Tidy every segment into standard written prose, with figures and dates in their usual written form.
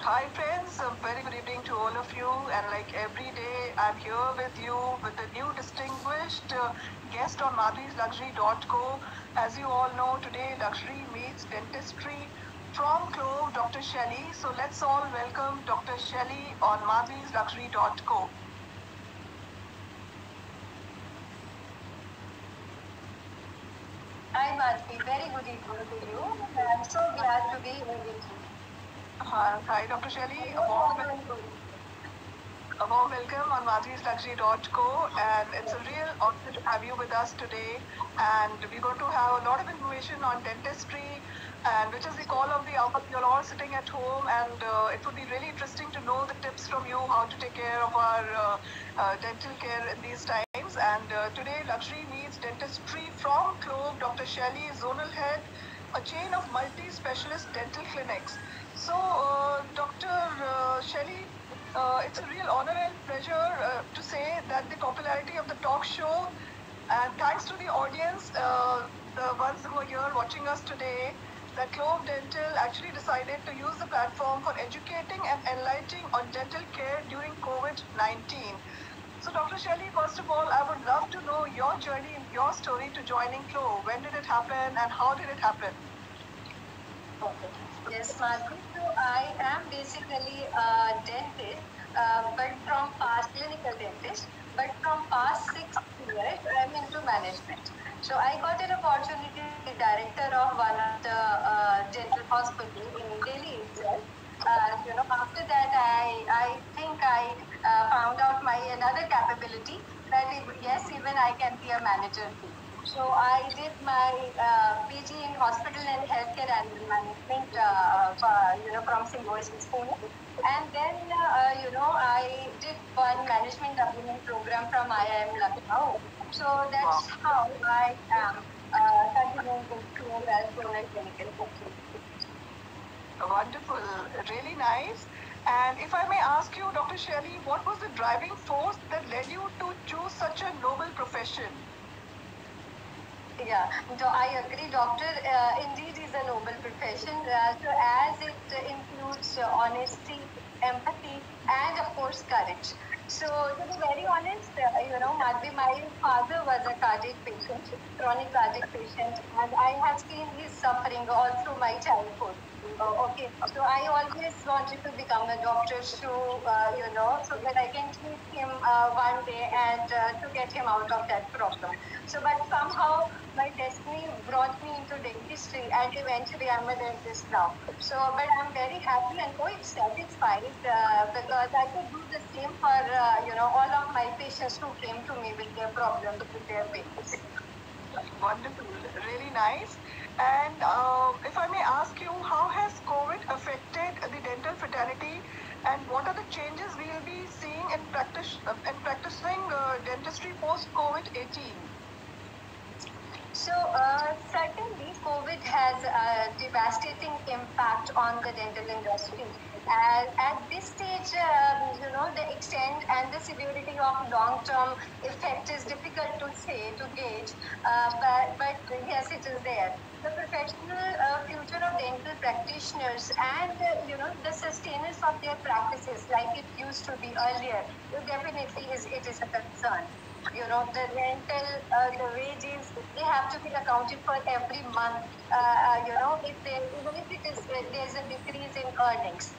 Hi friends, a very good evening to all of you, and like every day I'm here with you with a new distinguished guest on madhurisluxury.co. As you all know, today luxury meets dentistry from Clove, Dr. Shelley. So let's all welcome Dr. Shelley on madhurisluxury.co. Hi, Madhvi. Very good evening to you. I'm so glad to be here with you. Hi, Dr. Shelley. I hope you are doing good. A warm welcome on madhurisluxury.co, and it's a real honor to have you with us today. And we're going to have a lot of information on dentistry, and which is the call of the hour. You're all sitting at home, and it would be really interesting to know the tips from you how to take care of our dental care in these times. And today, luxury meets dentistry from Clove, Dr. Shelley, zonal head, a chain of multi-specialist dental clinics. So, Dr. Shelley, it's a real honor and pleasure to say that the popularity of the talk show, and thanks to the audience, the ones who are here watching us today, that Clove Dental actually decided to use the platform for educating and enlightening on dental care during COVID-19. So, Dr. Shelley, first of all, I would love to know your journey, your story to joining Clove. When did it happen and how did it happen? Okay. Yes, Madhvi. So I am basically a dentist, but from past clinical dentist, but from past 6 years, I'm into management. So I got an opportunity to be director of one of the dental hospital in Delhi itself. After that, I think I found out my another capability that yes, even I can be a manager too. So I did my PG in hospital and healthcare and management, from Symbiosis Pune. And then, I did one management development program from IIM Lucknow. So that's how I am continuing in school as zonal clinical consultant. Wonderful, really nice. And if I may ask you, Dr. Shelley, what was the driving force that led you to choose such a noble profession? Yeah, so I agree, doctor. Indeed, is a noble profession. So, as it includes honesty, empathy, and of course, courage. So, to be very honest, Madhvi, my father was a cardiac patient, chronic cardiac patient, and I have seen his suffering all through my childhood. Okay, so I always wanted to become a doctor, so that I can treat him one day and to get him out of that problem. So, but somehow my destiny brought me into dentistry, and eventually I'm a dentist now. So, but I'm very happy and quite satisfied because I could do the same for all of my patients who came to me with their problems with their patients. Wonderful, really nice. And if I may ask you, how has COVID affected the dental fraternity, and what are the changes we will be seeing in practicing dentistry post COVID-18? So, certainly, COVID has a devastating impact on the dental industry. At this stage, the extent and the severity of long-term effect is difficult to say, to gauge, but yes, it is there. The professional future of dental practitioners and, the sustenance of their practices, like it used to be earlier, it definitely it is a concern. The rental, the wages, they have to be accounted for every month. If there, even if it is there's a decrease in earnings,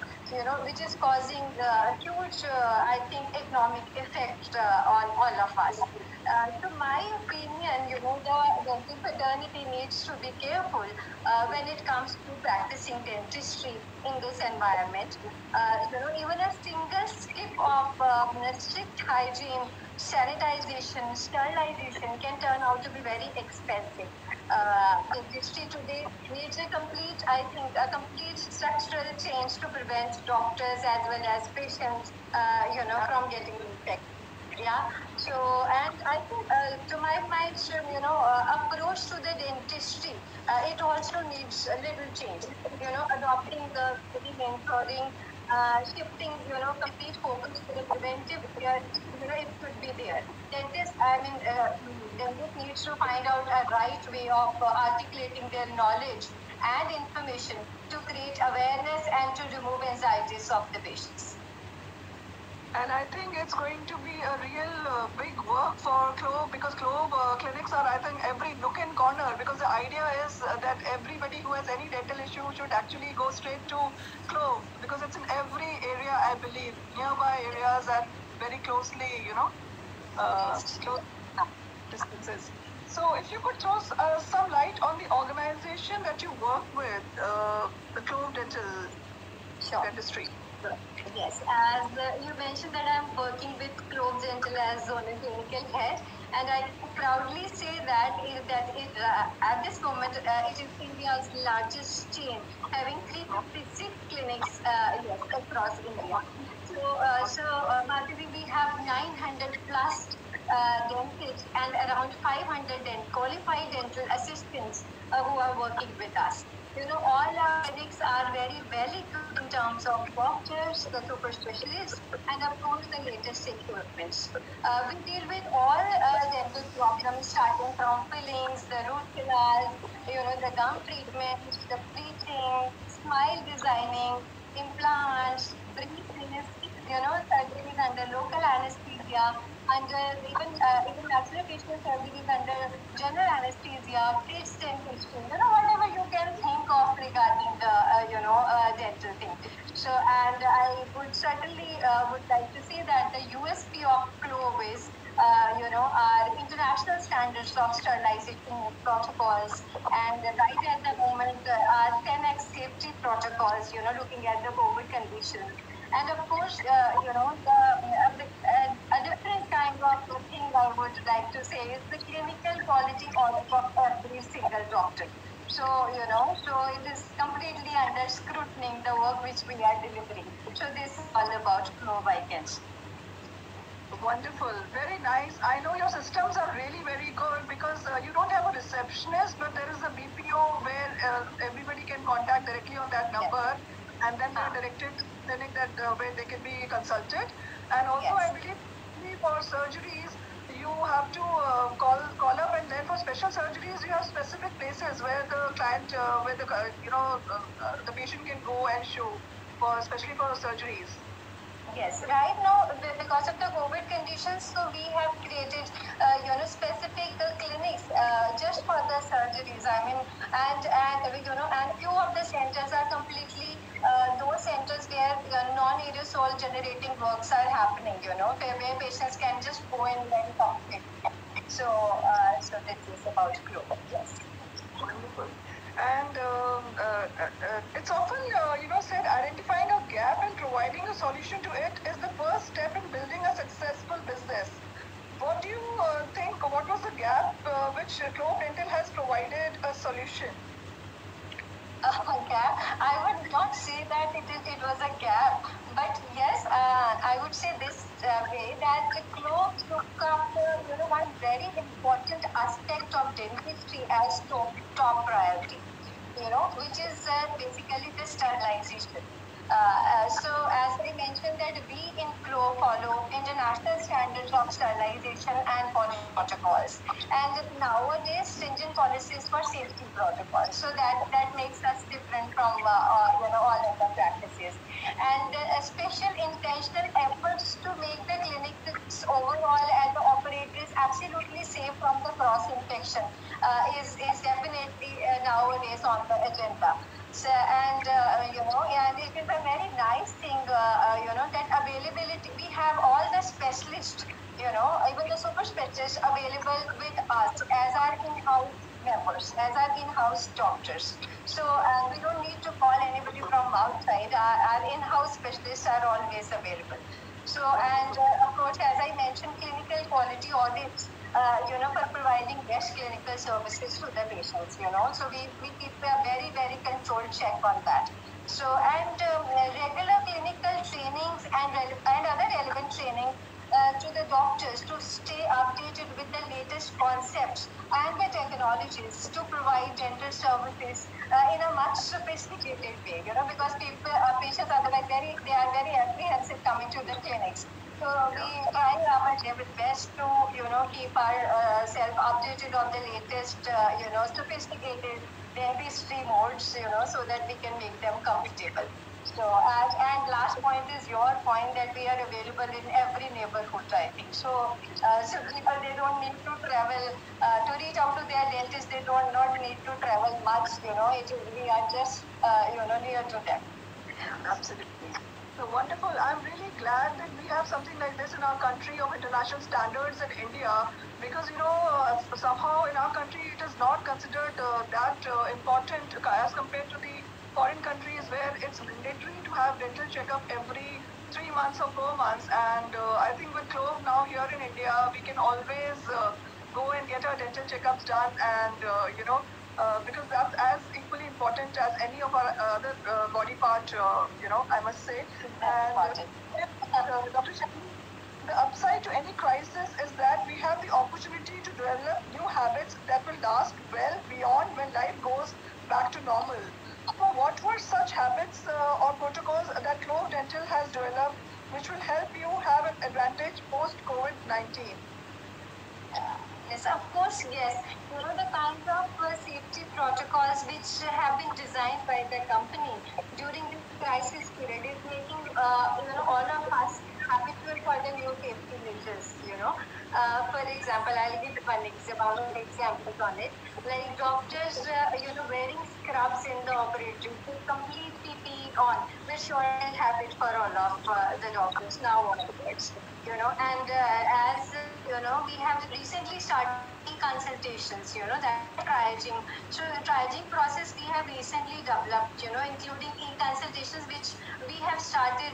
which is causing a huge, I think, economic effect on all of us. To my opinion, the dental fraternity needs to be careful when it comes to practicing dentistry in this environment. Even a single skip of strict hygiene, sanitization, sterilization can turn out to be very expensive. Dentistry today needs I think, a complete structural change to prevent doctors as well as patients, from getting infected. Yeah. So, and I think, to my mind, approach to the dentistry, it also needs a little change. Adopting the steady mentoring, shifting, complete focus to the preventive care. It should be there. Dentists, I mean, dentist needs to find out a right way of articulating their knowledge and information to create awareness and to remove anxieties of the patients. And I think it's going to be a real big work for Clove, because Clove clinics are, I think, every nook and corner, because the idea is that everybody who has any dental issue should actually go straight to Clove, because it's in every area, I believe, nearby areas and very closely, close distances. So if you could throw some light on the organization that you work with, the Clove Dental Dentistry. Yes, as you mentioned that I'm working with Clove Dental as zonal clinical head, and I can proudly say at this moment it is India's largest chain, having 356 clinics across India. So Madhavi, we have 900 plus dentists and around 500 qualified dental assistants who are working with us. All our clinics are very well equipped in terms of doctors, the super specialists, and of course the latest equipments. We deal with all dental problems, starting from fillings, the root canals, the gum treatments, the bleaching, smile designing, implants, braces, surgeries under local anesthesia, under even maxillofacial surgeries under general anesthesia, kids dentistry, whatever you can think of regarding the dental thing. So, and I would certainly would like to say that the USP of Clove is our international standards of sterilization protocols, and right at the moment our 10x safety protocols, looking at the COVID conditions. And of course, a different kind of thing I would like to say is the clinical quality audit of every single doctor. So, so it is completely under scrutiny, the work which we are delivering. So this is all about Clove, I can say. Wonderful, very nice. I know your systems are really very good, because you don't have a receptionist, but there is a BPO where everybody can contact directly on that number, and then they're directed to the clinic where they can be consulted. And also, I believe for surgeries, you have to call up, and then for special surgeries, you have specific places where the client, where the patient can go and show, especially for surgeries. Yes, right now because of the COVID conditions, so we have created specific clinics just for the surgeries. I mean, and few of the centers are completely those centers where non-aerosol generating works are happening. Where patients can just go and learn something. So this is about Clove. Yes. Wonderful. And it's often, said identifying a gap and providing a solution to it is the first step in building a successful business. What do you think? What was the gap which Clove Dental has provided a solution? Gap. I would not say that it was a gap, but yes, I would say this way that the Clove took up one very important aspect of dentistry as top priority, which is basically the sterilization. So as I mentioned that we in Clove follow international standards of sterilization and protocols, and nowadays stringent policies for safety protocols. So that makes us different from all other practices, and special intentional efforts to make the clinics overall and the operators absolutely safe from the cross infection is definitely nowadays on the agenda. So, and it is a very nice thing, that availability. We have all the specialists, even the super specialists available with us as our in-house members, as our in-house doctors. So we don't need to call anybody from outside. Our in-house specialists are always available. So, and of course, as I mentioned, clinical quality audits, for providing best clinical services to the patients, So we keep a very, very controlled check on that. So, and regular clinical trainings and other relevant training to the doctors to stay updated with the latest concepts and the technologies to provide dental services in a much sophisticated way, because patients otherwise they are very apprehensive coming to the clinics. So we try our level best to, keep our self updated on the latest, sophisticated dentistry modes, so that we can make them comfortable. So, and last point is your point that we are available in every neighborhood, I think. So people, they don't need to travel to reach out to their dentist. They don't not need to travel much. We are just near to them. Absolutely. So wonderful. I'm really glad that we have something like this in our country of international standards in India, because somehow in our country it is not considered that important as compared to the foreign countries where it's mandatory to have dental checkup every 3 months or 4 months. And I think with Clove now here in India, we can always go and get our dental checkups done, and because that's as equally important as any of our other body part, I must say. And Dr. Shetty, the upside to any crisis is that we have the opportunity to develop new habits that will last well beyond when life goes back to normal. So, what were such habits or protocols that Clove Dental has developed which will help you have an advantage post COVID 19? Yes, of course, yes. The kinds of safety protocols which have been designed by the company during this crisis period is making, all of us habitual for the new safety measures. For example, I'll give one example on it. Like doctors, wearing scrubs in the operating room, complete PPE on, we're sure habit for all of the doctors now onwards. And as we have recently started consultations, that triaging. So the triaging process we have recently developed, including e-consultations, which we have started,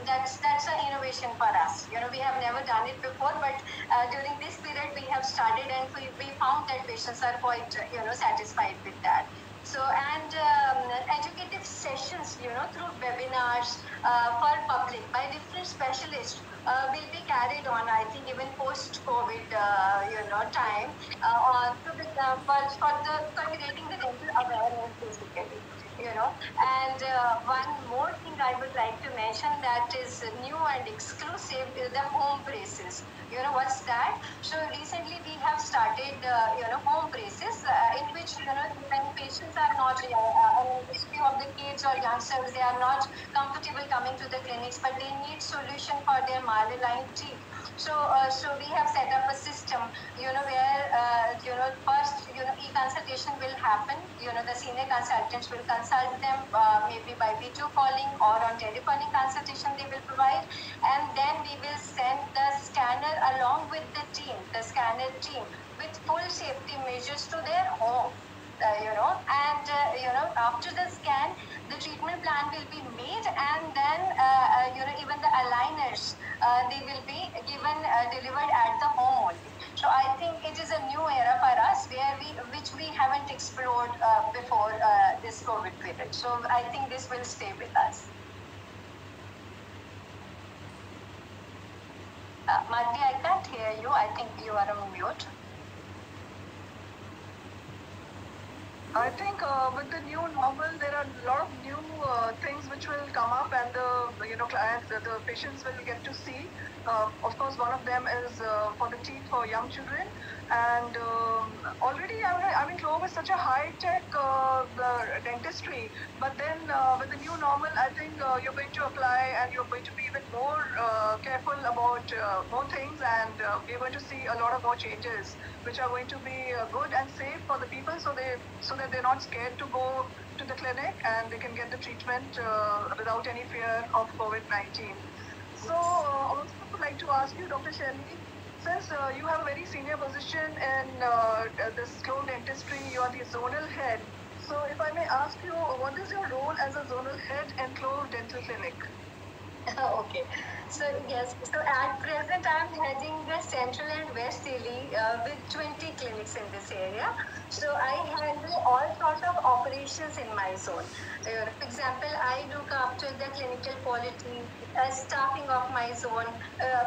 that's an innovation for us. We have never done it before, but during this period we have started, and we found that patients are quite, satisfied with that. So, and educative sessions, through webinars for public by different specialists will be carried on, I think, even post-COVID, time, for creating the dental awareness, basically. And one more thing I would like to mention that is new and exclusive is the home braces. What's that? So recently we have started, home braces in which, when patients are not, few of the kids or youngsters, they are not comfortable coming to the clinics, but they need solution for their malaligned teeth. So we have set up a system, where, first, e-consultation will happen. The senior consultants will consult them, maybe by video calling or on telephonic consultation they will provide. And then we will send the scanner along with the scanner team with full safety measures to their home. And after the scan, the treatment plan will be made, and then even the aligners, they will be given, delivered at the home only. So I think it is a new era for us which we haven't explored before this COVID period. So I think this will stay with us. Madhvi, I can't hear you. I think you are on mute. I think with the new normal, there are a lot of new things which will come up, and the clients, the patients will get to see. Of course, one of them is for the teeth for young children, and already Clove is such a high tech dentistry. But then with the new normal, I think you're going to apply, and you're going to be even more careful about more things, and we're going to see a lot of more changes, which are going to be good and safe for the people, so that they're not scared to go to the clinic, and they can get the treatment without any fear of COVID-19. So, also would like to ask you, Dr. Shelly, since you have a very senior position in this Clove dentistry, you are the zonal head. So, if I may ask you, what is your role as a zonal head in Clove Dental Clinic? Okay. So yes, so at present I'm heading the Central and West Delhi with 20 clinics in this area. So I handle all sorts of operations in my zone. For example, I look after the clinical quality, staffing of my zone,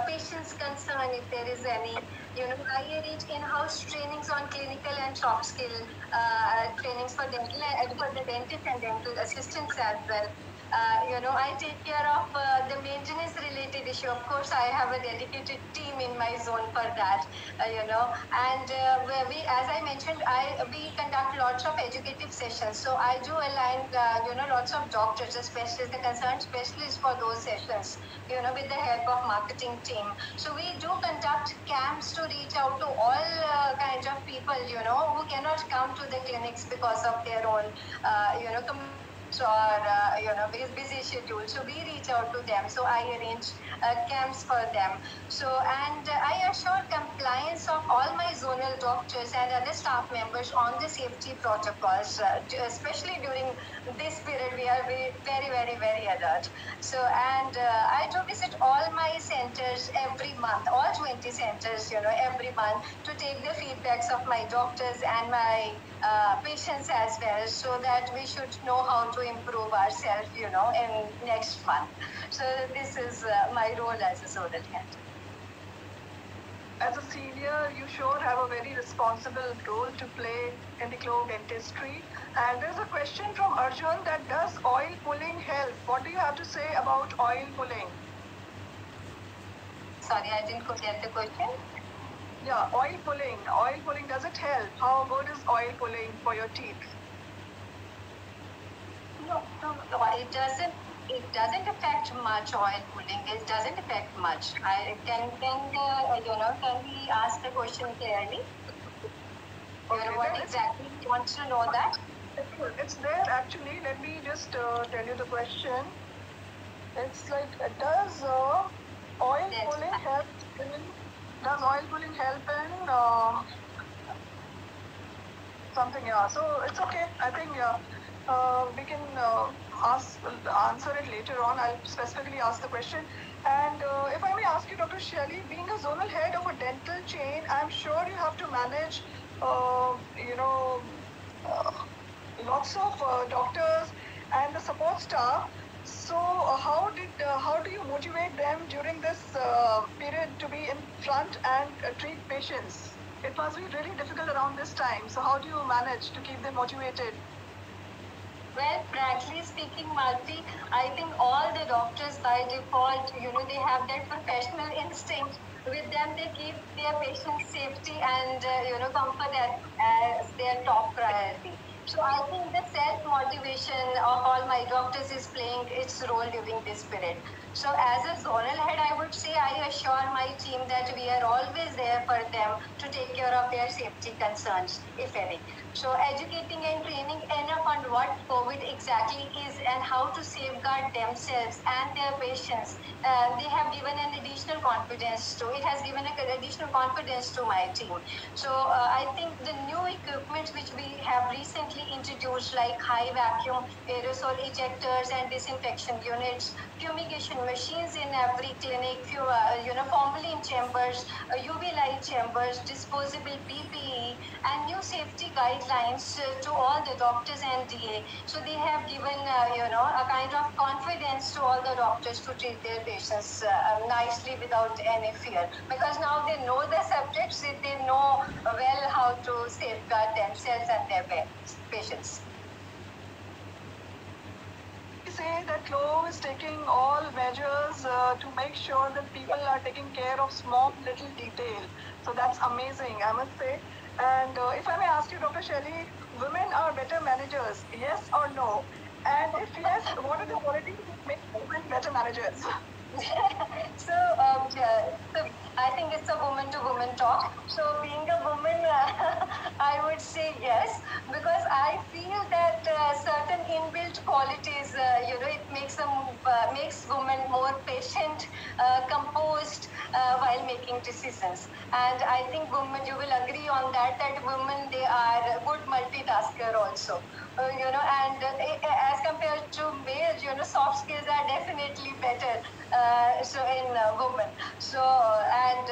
patients concern if there is any. I arrange in-house trainings on clinical and soft skill trainings for dental for the dentist and dental assistants as well. I take care of the maintenance related issue. Of course, I have a dedicated team in my zone for that, and where as I mentioned, we conduct lots of educative sessions. So I do align, lots of doctors, especially the concerned specialists for those sessions, with the help of marketing team. So we do conduct camps to reach out to all kinds of people, who cannot come to the clinics because of their own, commitments or, busy schedule. So we reach out to them. So I arrange camps for them. So, and I assure compliance of all my zonal doctors and other staff members on the safety protocols, especially during this period. We are very, very, very alert. So, and I do visit all my centers every month, all 20 centers, every month to take the feedbacks of my doctors and my patients as well, so that we should know how to improve ourselves, in next month. So this is my role as a zonal head. As a senior, you sure have a very responsible role to play in the Globe dentistry. And there's a question from Arjun that does oil pulling help? What do you have to say about oil pulling? Sorry, I didn't get the question. Yeah, oil pulling. Oil pulling, does it help? How good is oil pulling for your teeth? No, it doesn't. It doesn't affect much oil pulling. It doesn't affect much. I can can we ask the question clearly? Okay, What exactly you want to know that? it's there actually. Let me just tell you the question. It's like, does oil Yes. pulling help in? Does oil pulling help in something? Yeah. So it's okay. I think we can answer it later on. I'll specifically ask the question. And if I may ask you, Dr. Shelley, being a zonal head of a dental chain, I'm sure you have to manage, you know, uh, lots of doctors and the support staff. So how do you motivate them during this period to be in front and treat patients? It must be really difficult around this time. So how do you manage to keep them motivated? Well, frankly speaking, Malti, I think all the doctors by default, they have that professional instinct. With them, they keep their patients' safety and, comfort as their top priority. So I think the self-motivation of all my doctors is playing its role during this period. So as a zonal head, I would say I assure my team that we are always there for them to take care of their safety concerns, if any. So educating and training enough on what COVID exactly is and how to safeguard themselves and their patients. They have given an additional confidence to, it has given an additional confidence to my team. So I think the new equipment which we have recently introduced, like high vacuum aerosol ejectors and disinfection units, fumigation machines in every clinic, formalin chambers, UV light chambers, disposable PPE, and new safety guidelines to all the doctors and DA. So they have given, a kind of confidence to all the doctors to treat their patients nicely without any fear. Because now they know the subjects, they know well how to safeguard themselves and their patients. We say that Clove is taking all measures to make sure that people are taking care of small little detail. So that's amazing, I must say. And if I may ask you, Dr. Shelley, women are better managers, yes or no? And if yes, what are the qualities that make women better managers? So, so I think it's a woman to woman talk. So being a woman, I would say yes, because I feel that certain inbuilt qualities, it makes women more patient, composed while making decisions. And I think women, you will agree on that, that women, they are a good multitasker also. And as compared to males, soft skills are definitely better. So in women. So and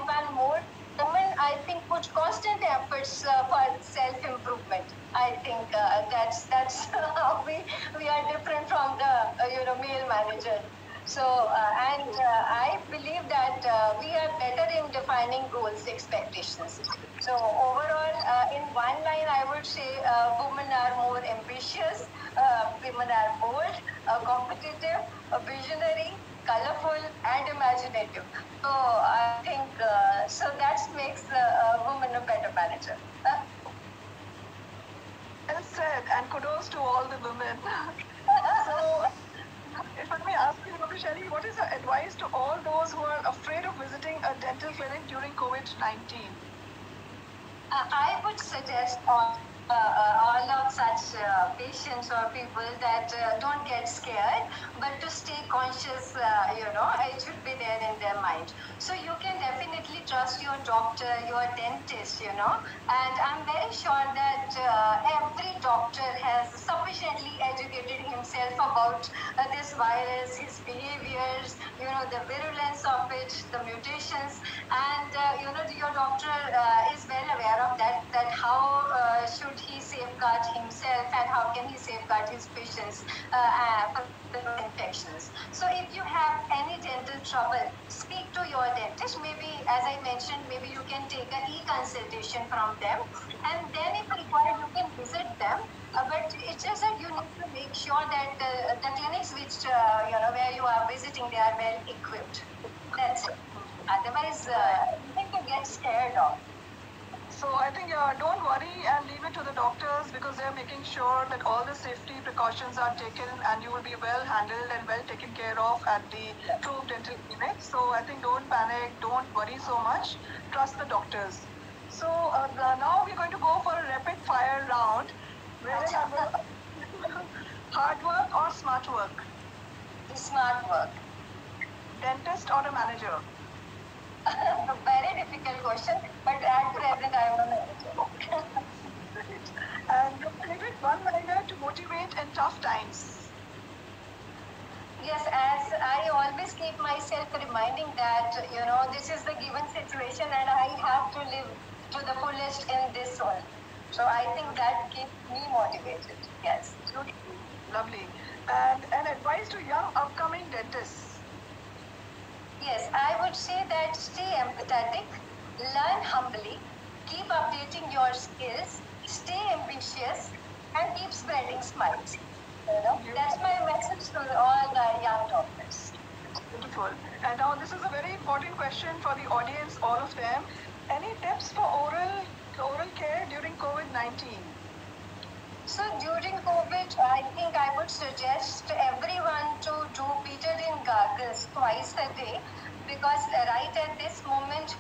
one more, women I think put constant efforts for self improvement. I think that's how we are different from the male manager. So I believe that we are better in defining goals, expectations. So overall, in one line, I would say women are more ambitious, women are bold, competitive, visionary, colorful, and imaginative. So I think so that makes a woman a better manager. Well said, and kudos to all the women. So, if I may ask you, Dr. Shelley, what is your advice to all those who are afraid of visiting a dental clinic during COVID-19? I would suggest all of such patients or people that don't get scared, but to stay conscious, it should be there in their mind. So you can definitely trust your doctor, your dentist, and I'm very sure that every doctor has sufficiently educated himself about this virus, his behaviors, the virulence of it, the mutations, and your doctor is well aware of that how should he safeguard himself and how can he safeguard his patients from infections. So if you have any dental trouble, speak to your dentist. Maybe, as I mentioned, maybe you can take an e-consultation from them, and then if required you can visit them. But it's just that you need to make sure that the clinics which where you are visiting, they are well equipped. That's it. Otherwise, nothing to get scared of. So I think don't worry and leave it to the doctors because they're making sure that all the safety precautions are taken and you will be well handled and well taken care of at the True Dental Clinic. So I think don't panic, don't worry so much. Trust the doctors. So now we're going to go for a rapid fire round. Wherein I will hard work or smart work? Smart work. Dentist or a manager? A very difficult question, but at present I am a manager. And your favorite one-liner to motivate in tough times? Yes, as I always keep myself reminding that, this is the given situation and I have to live to the fullest in this one. So I think that keeps me motivated. Yes. Lovely. And an advice to young upcoming dentists? Yes, I would say that stay empathetic, learn humbly, keep updating your skills, stay ambitious, and keep spreading smiles. That's my message to all the young doctors. Beautiful. And now this is a very important question for the audience, all of them. Any tips for oral care during COVID-19? So during COVID, I think I would suggest everyone to do betadine gargles twice a day because right at this moment,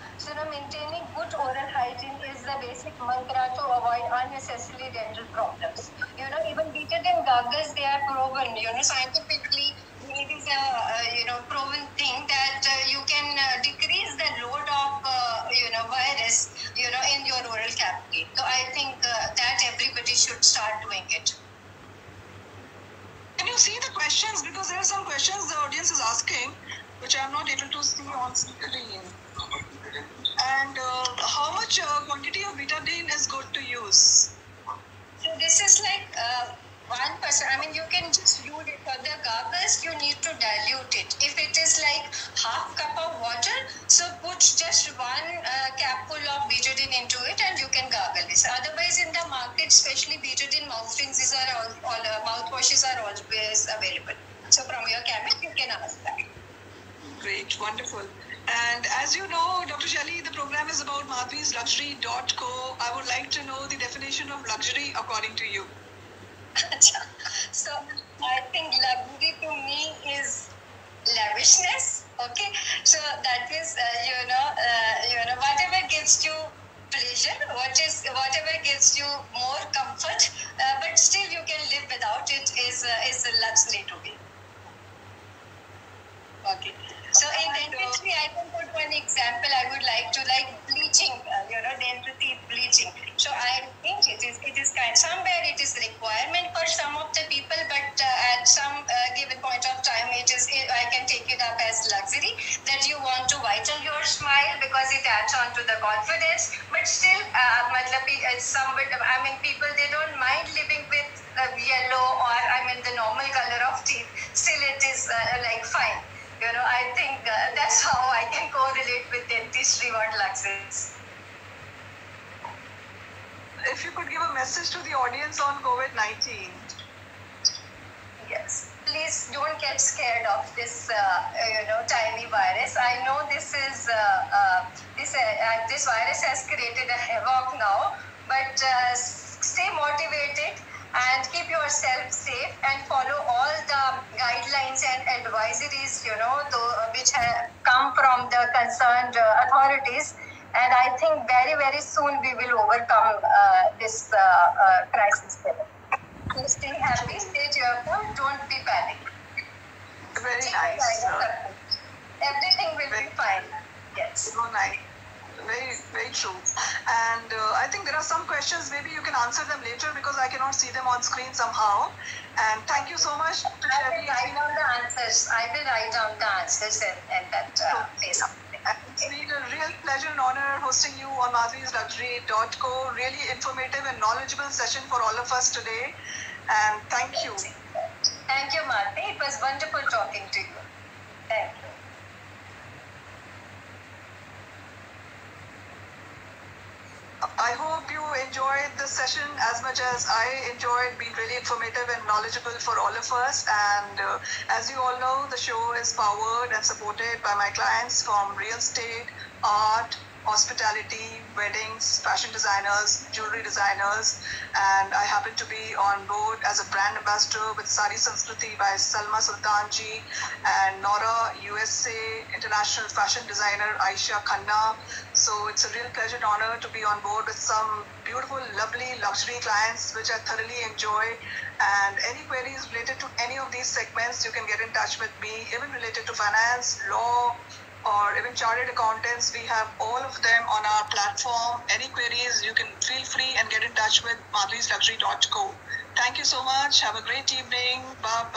maintaining good oral hygiene is the basic mantra to avoid unnecessary dental problems. Even betadine gargles, they are proven, scientifically, it is a proven thing that you can decrease the load of virus in your oral cavity. So I think that everybody should start doing it. Can you see the questions? Because there are some questions the audience is asking, which I'm not able to see on screen. And how much quantity of betadine is good to use? So this is like 1%. I mean, you can just use it. For the gargles, you need to dilute it. If it is like half cup of water, so put just one capful of betadine into it and you can gargle this. Otherwise, in the market, especially betadine mouthrinses are all mouthwashes are always available. So from your cabinet, you can ask that. Great, wonderful. And as you know, Dr. Shelley, the program is about madhvisluxury.co. I would like to know the definition of luxury according to you. So I think luxury to me is lavishness. Okay, so that is whatever gives you pleasure, whatever gives you more comfort, but still you can live without it is a luxury to me. Okay. So in dentistry, I can put one example. I would like to bleaching, dental teeth bleaching. So I think it is kind. Somewhere it is requirement for some of the people, but at some heighten your smile because it adds on to the confidence. But still, people, they don't mind living with yellow or the normal color of teeth. Still, it is like fine. I think that's how I can correlate with dentistry what Lux is. If you could give a message to the audience on COVID-19. Yes. Please don't get scared of this, tiny virus. I know this virus has created a havoc now, but stay motivated and keep yourself safe and follow all the guidelines and advisories, which have come from the concerned authorities. And I think very, very soon we will overcome this crisis. So stay happy, stay cheerful, don't be panicked. Very nice. Everything will be fine. Yes. So nice. Very, very true. And I think there are some questions, maybe you can answer them later because I cannot see them on screen somehow. And thank you so much. I will write down the answers. In that place. It's been a real pleasure and honor hosting you on madhurisluxury.co. Really informative and knowledgeable session for all of us today. And thank you. Thank you, Madhi. It was wonderful talking to you. Thank you. I hope you enjoyed the session as much as I enjoyed. Being really informative and knowledgeable for all of us. And as you all know, the show is powered and supported by my clients from real estate, art, hospitality, weddings, fashion designers, jewelry designers, and I happen to be on board as a brand ambassador with Sari Sanskriti by Salma Sultanji and Nora USA international fashion designer Aisha Khanna. So it's a real pleasure and honor to be on board with some beautiful, lovely luxury clients which I thoroughly enjoy. And any queries related to any of these segments, you can get in touch with me, even related to finance, law, or even chartered accountants. We have all of them on our platform. Any queries, you can feel free and get in touch with madhurisluxury.co. Thank you so much. Have a great evening. Bye-bye.